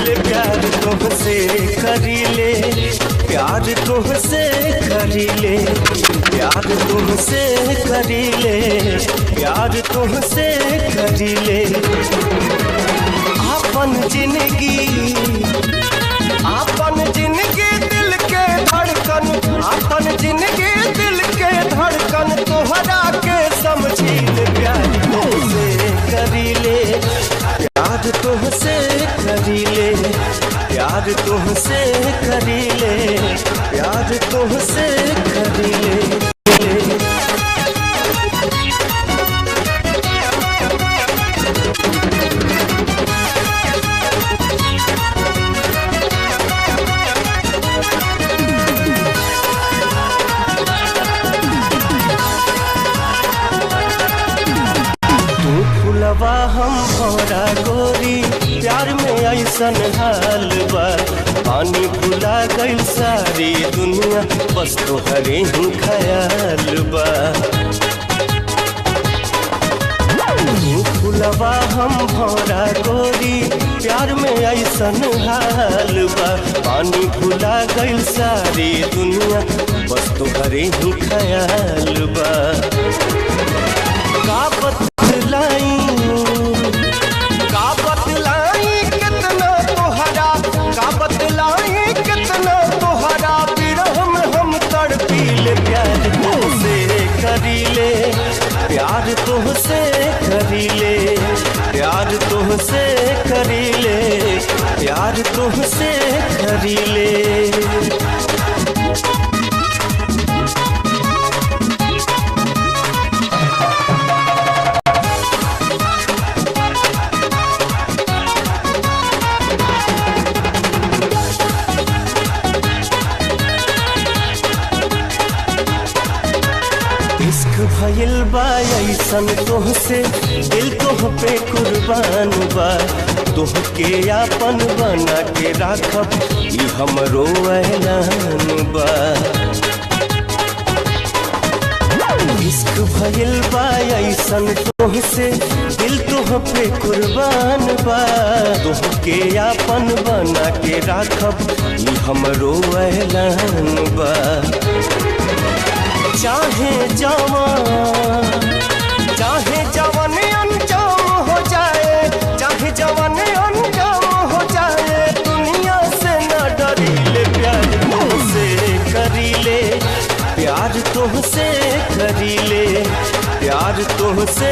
ले प्यार तुमसे करीले, प्यार तुमसे करीले, प्यार तुमसे करीले, प्यार तुमसे करीले। आपन जिंदगी दिल के धड़कन, आपन जिंदगी दिल के धड़कन तोहरा के समझी ले प्यार तुमसे करीले, प्यार तुमसे करीले, प्यार तुमसे करीले, प्यार तुमसे करीले। फुलवा हम भौरा गोरी, प्यार में ऐसन हाल बा, पानी भुला गइल सारी दुनिया, बस तोहरे ही ख्याल बा। फुलवा हम भौरा गोरी, प्यार में ऐसन हाल बा, पानी भुला गइल सारी दुनिया, बस तोहरे ही ख्याल बा। का बतलाई कितना तोहरा, का बतलाई कितना तोहरा, विरह में हम तड़पीले, प्यार तुमसे करीले, प्यार तुमसे करीले, प्यार तुमसे करीले, प्यार तुमसे करीले। इश्क भइल बा ऐसन तोहसे, दिल तोह पे कुर्बान बा, तोहके आपन बना के राखब ई हमरो ऐलान बा। इश्क भइल बा ऐसन तोहसे, दिल तोह पे कुर्बान बा, तोहके आपन बना के राखब ई हमरो ऐलान बा। चाहे जवान अनजाम हो जाए, चाहे जवान अनजाम हो जाए, दुनिया से न डरीले, प्यार तुमसे करीले, प्यार तुमसे करीले, प्यार तुमसे